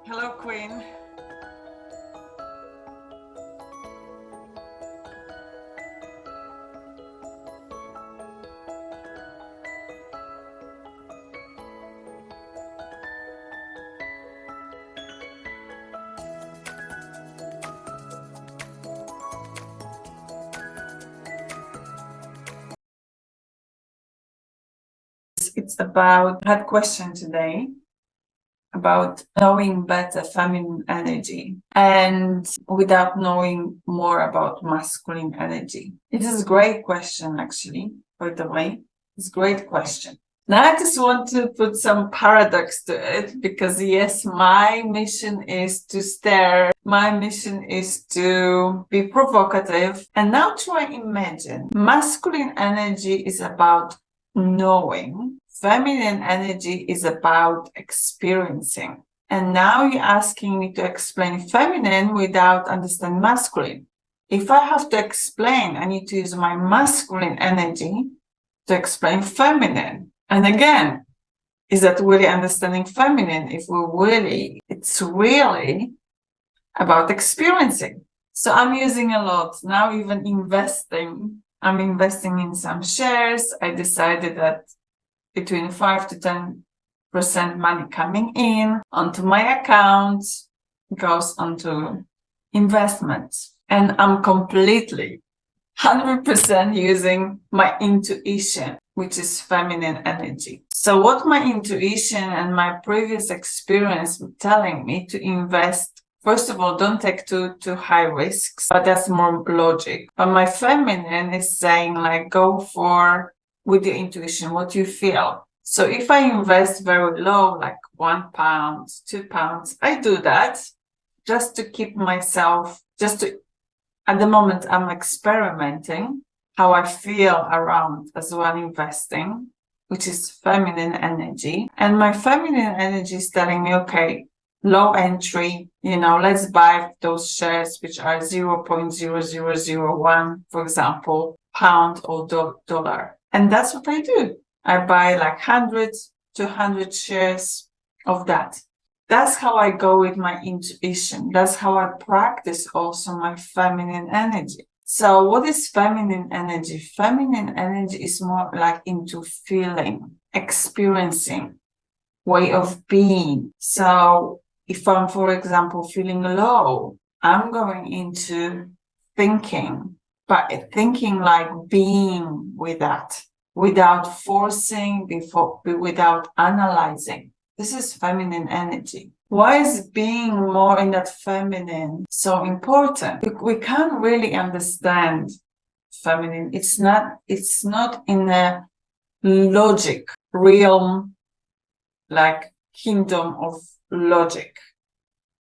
Hello, Queen. It's about, I had a question today about knowing better feminine energy and without knowing more about masculine energy. It is a great question, actually, by the way. It's a great question. Now I just want to put some paradox to it because yes, my mission is to stare. My mission is to be provocative. And now try imagine masculine energy is about knowing. Feminine energy is about experiencing. And now you're asking me to explain feminine without understanding masculine. If I have to explain, I need to use my masculine energy to explain feminine. And again, is that really understanding feminine? If it's really about experiencing. So I'm using a lot now, even investing. I'm investing in some shares. I decided that between 5 to 10% money coming in onto my account goes onto investments. And I'm completely 100% using my intuition, which is feminine energy. So what my intuition and my previous experience telling me to invest, first of all, don't take too high risks, but that's more logic. But my feminine is saying like, go for with your intuition, what you feel. So if I invest very low, like £1, £2, I do that just to keep myself, at the moment, I'm experimenting how I feel around as well investing, which is feminine energy. And my feminine energy is telling me, okay, low entry, let's buy those shares which are 0.0001, for example, pound or dollar. And that's what I do. I buy like 100 to 100 shares of that. That's how I go with my intuition. That's how I practice also my feminine energy. So what is feminine energy? Feminine energy is more like into feeling, experiencing, way of being. So if I'm, for example, feeling low, I'm going into thinking, but thinking like being with that, without forcing, without analyzing. This is feminine energy. Why is being more in that feminine so important? We can't really understand feminine. It's not in a logic realm, like kingdom of logic.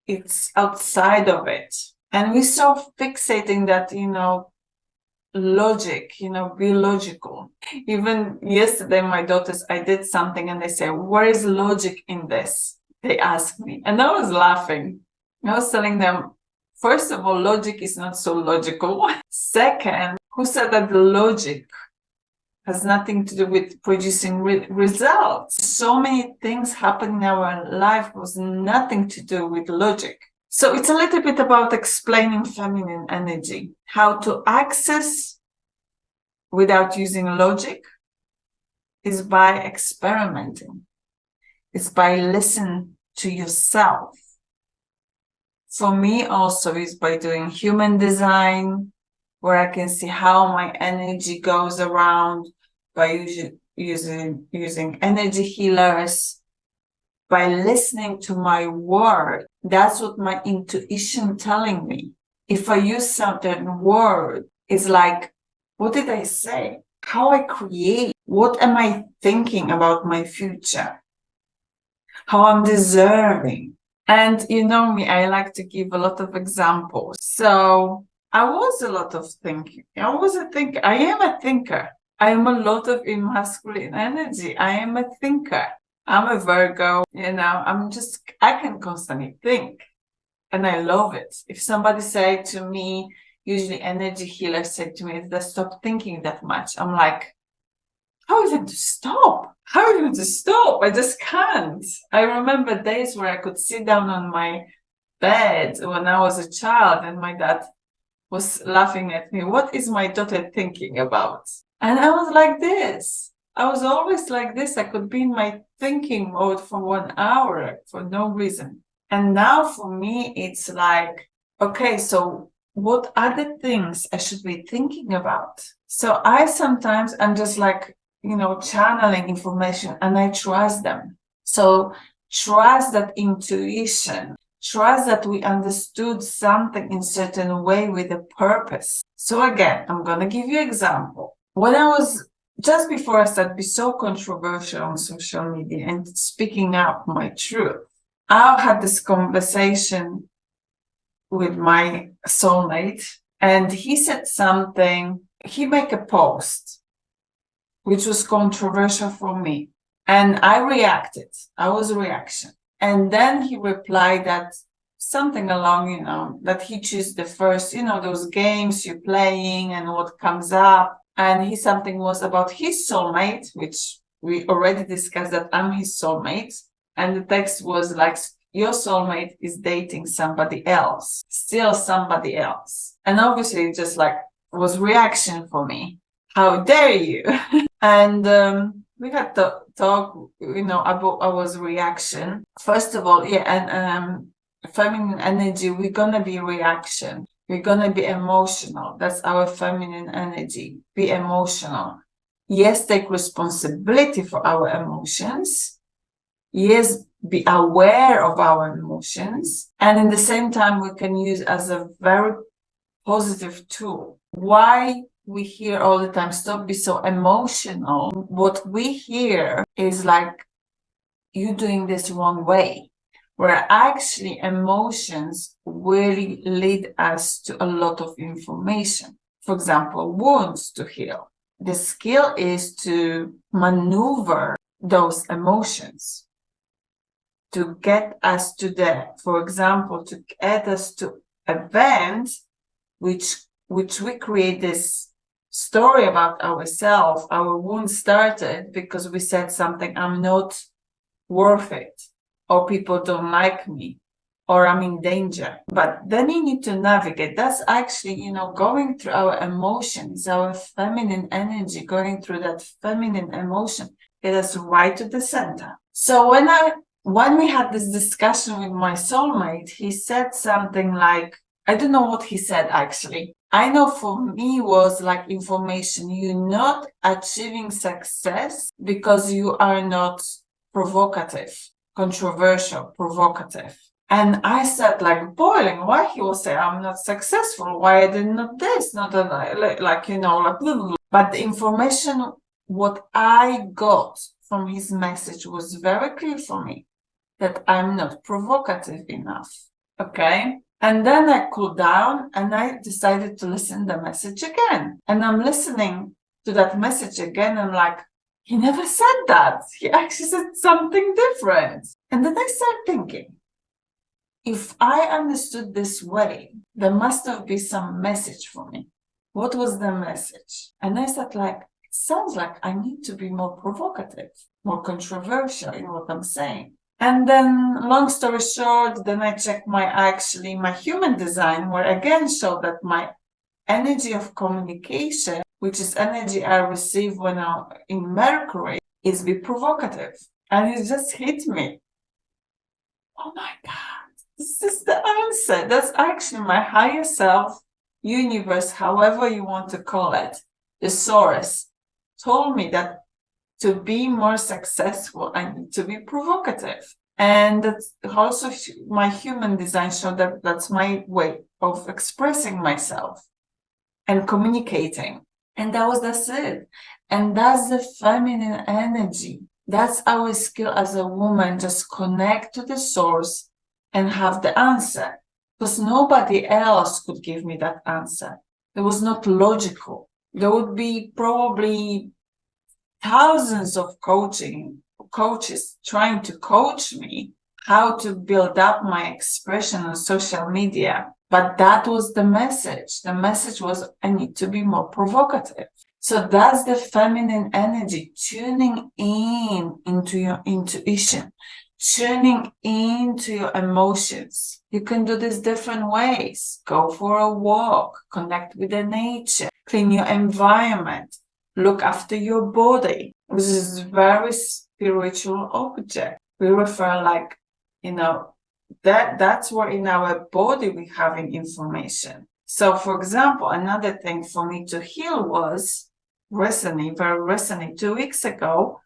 It's outside of it. And we're so fixating that, logic, be logical. Even yesterday, my daughters, I did something and they say, where is logic in this? They asked me. And I was laughing. I was telling them, first of all, logic is not so logical. Second, who said that the logic has nothing to do with producing results? So many things happen in our life was nothing to do with logic. So it's a little bit about explaining feminine energy, how to access without using logic is by experimenting. It's by listening to yourself. For me also is by doing human design, where I can see how my energy goes around, by using energy healers, by listening to my word. That's what my intuition telling me. If I use certain word, it's like, what did I say? How I create? What am I thinking about my future? How I'm deserving? And you know me, I like to give a lot of examples. So I was a lot of thinking. I was a thinker. I am a thinker. I am a lot of masculine energy. I am a thinker. I'm a Virgo, I can constantly think and I love it. If somebody say to me, usually energy healers say to me, stop thinking that much. I'm like, how even to stop? How even to stop? I just can't. I remember days where I could sit down on my bed when I was a child and my dad was laughing at me. What is my daughter thinking about? And I was like this. I was always like this. I could be in my thinking mode for 1 hour for no reason. And now for me, it's like, okay, so what other things I should be thinking about? So I'm just like, channeling information and I trust them. So trust that intuition, trust that we understood something in certain way with a purpose. So again, I'm going to give you an example. When I was just before I started be so controversial on social media and speaking up my truth, I had this conversation with my soulmate and he said something, he made a post which was controversial for me. And I reacted. I was a reaction. And then he replied that something along, that he chose the first, those games you're playing and what comes up. And something was about his soulmate, which we already discussed that I'm his soulmate. And the text was like, your soulmate is dating somebody else, still somebody else. And obviously it just like was reaction for me. How dare you? And we had to talk, about our reaction. First of all, and feminine energy, we're gonna be reaction. We're gonna be emotional. That's our feminine energy. Be emotional. Yes, take responsibility for our emotions. Yes, be aware of our emotions. And in the same time, we can use as a very positive tool. Why we hear all the time, stop be so emotional. What we hear is like, you doing this wrong way, where actually emotions really lead us to a lot of information. For example, wounds to heal. The skill is to maneuver those emotions to get us to for example, to get us to event which we create this story about ourselves. Our wound started because we said something, I'm not worth it, or people don't like me, or I'm in danger. But then you need to navigate. That's actually, going through our emotions, our feminine energy, going through that feminine emotion, get us right to the center. So when we had this discussion with my soulmate, he said something like, I don't know what he said actually. I know for me was like information. You're not achieving success because you are not provocative, controversial, provocative. And I said like boiling, why he will say I'm not successful? Why I did not this, not that like blah, blah, blah. But the information, what I got from his message was very clear for me that I'm not provocative enough. Okay. And then I cooled down and I decided to listen to the message again. And I'm listening to that message again. I'm like, he never said that. He actually said something different. And then I started thinking, if I understood this way, there must have been some message for me. What was the message? And I said like, it sounds like I need to be more provocative, more controversial in what I'm saying. And then, long story short, then I checked my human design, where again showed that my energy of communication, which is energy I receive when I'm in Mercury, is be provocative. And it just hit me. Oh my God, this is the answer. That's actually my higher self, universe, however you want to call it, the source, told me that to be more successful, I need to be provocative. And that's also my human design showed that that's my way of expressing myself and communicating. And that's it. And that's the feminine energy. That's our skill as a woman, just connect to the source and have the answer. Because nobody else could give me that answer. It was not logical. There would be probably thousands of coaches trying to coach me how to build up my expression on social media. But that was the message. The message was, I need to be more provocative. So that's the feminine energy, tuning in into your intuition, tuning into your emotions. You can do this different ways. Go for a walk, connect with the nature, clean your environment, look after your body, which is very spiritual object. We refer like, that's where in our body we having information. So for example, another thing for me to heal was very recently, 2 weeks ago,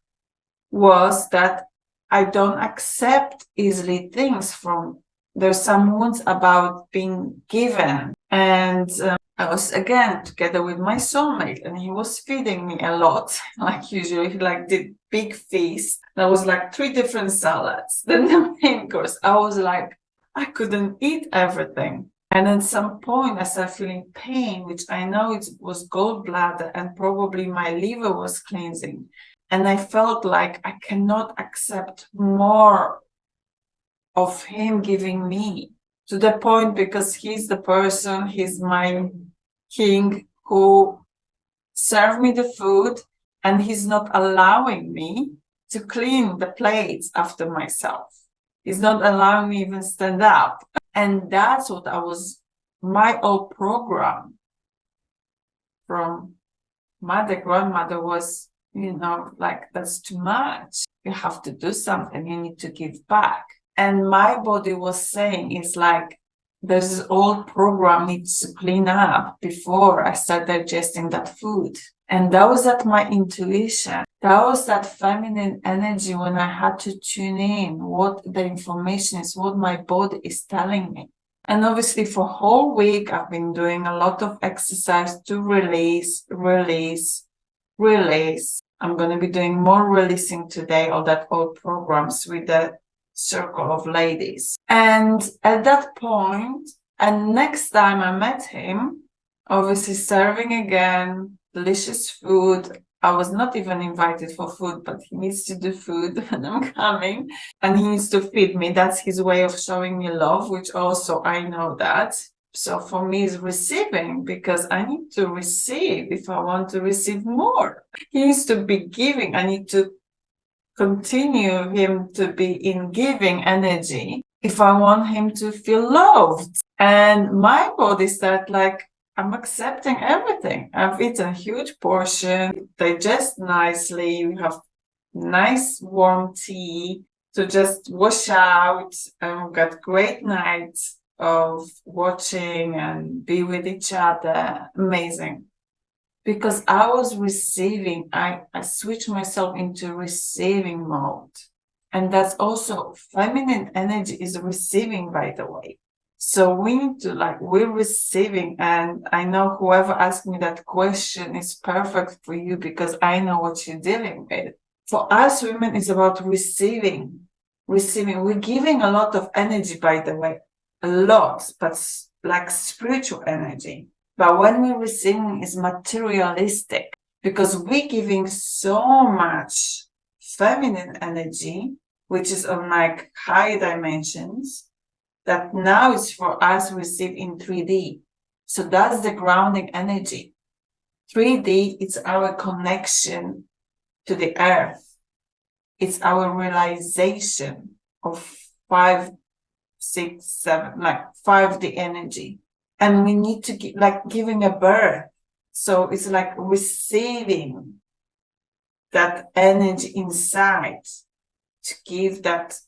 was that I don't accept easily things from, there's some wounds about being given. And I was again together with my soulmate and he was feeding me a lot. Like usually he like did big feast. There was like 3 different salads. Then the main course, I was like, I couldn't eat everything. And at some point I started feeling pain, which I know it was gallbladder and probably my liver was cleansing. And I felt like I cannot accept more of him giving me, to the point because he's the person, he's my king who served me the food and he's not allowing me to clean the plates after myself. He's not allowing me even stand up. And that's what my old program from grandmother was, like, that's too much. You have to do something. You need to give back. And my body was saying, it's like, there's this old program needs to clean up before I start digesting that food. And that was at my intuition. That was that feminine energy when I had to tune in what the information is, what my body is telling me. And obviously for a whole week, I've been doing a lot of exercise to release. I'm going to be doing more releasing today of that old programs with the circle of ladies. And at that point, and next time I met him, obviously serving again, delicious food. I was not even invited for food, but he needs to do food when I'm coming. And he needs to feed me. That's his way of showing me love, which also I know that. So for me is receiving, because I need to receive if I want to receive more. He needs to be giving. I need to continue him to be in giving energy if I want him to feel loved. And my body started like, I'm accepting everything. I've eaten a huge portion, digest nicely, we have nice warm tea to just wash out, and we've got great nights of watching and be with each other. Amazing. Because I was receiving, I switched myself into receiving mode. And that's also feminine energy is receiving, by the way. So we need to we're receiving. And I know whoever asked me that question is perfect for you, because I know what you're dealing with. For us women, it's about receiving. We're giving a lot of energy, by the way, a lot, but like spiritual energy. But when we're receiving is materialistic, because we're giving so much feminine energy, which is on like high dimensions, that now it's for us to receive in 3D. So that's the grounding energy. 3D, it's our connection to the earth. It's our realization of 5, 6, 7, like 5D energy. And we need to give, like giving a birth. So it's like receiving that energy inside to give that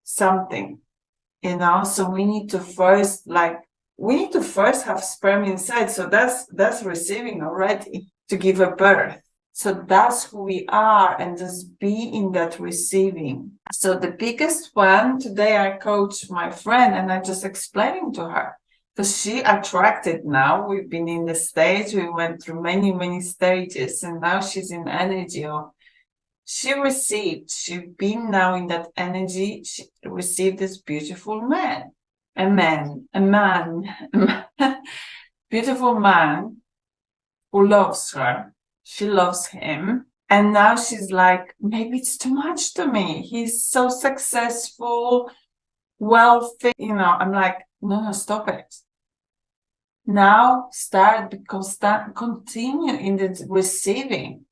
something, So we need to first have sperm inside. So that's receiving already, to give a birth. So that's who we are, and just be in that receiving. So the biggest one today, I coach my friend and I just explaining to her, because she attracted now. We've been in the stage, we went through many, many stages, and now she's in energy of, she's been now in that energy, she received this beautiful man, beautiful man who loves her. She loves him. And now she's like, maybe it's too much to me. He's so successful, wealthy. I'm like, no, stop it. Now continue in the receiving,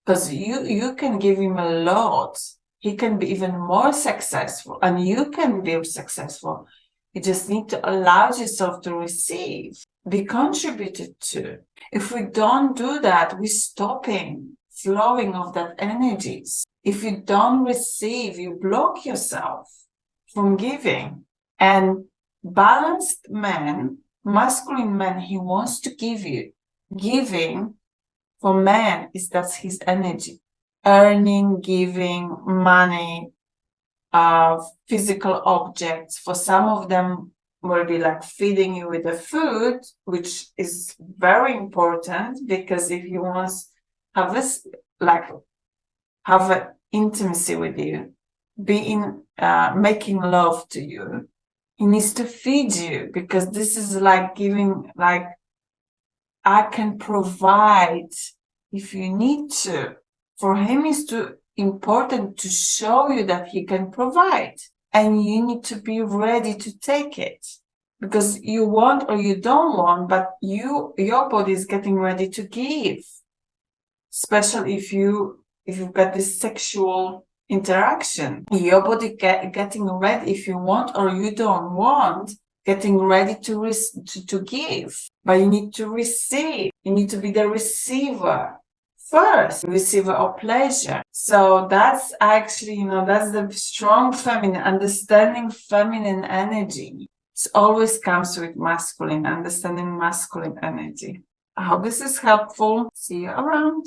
because you can give him a lot. He can be even more successful, and you can be successful. You just need to allow yourself to receive, be contributed to. If we don't do that, we're stopping flowing of that energies. If you don't receive, you block yourself from giving. And balanced man, masculine man, he wants to give you. Giving for man is that's his energy. Earning, giving, money, physical objects. For some of them will be like feeding you with the food, which is very important, because if he wants have this, like have an intimacy with you, making love to you, he needs to feed you, because this is like giving, like, I can provide if you need to. For him, it's important to show you that he can provide, and you need to be ready to take it, because you want or you don't want, but your body is getting ready to give, especially if you've got this sexual interaction. Your body getting ready, if you want or you don't want, getting ready to give. But you need to receive. You need to be the receiver first, receiver of pleasure. So that's actually, that's the strong feminine, understanding feminine energy. It always comes with masculine, understanding masculine energy. I hope this is helpful. See you around.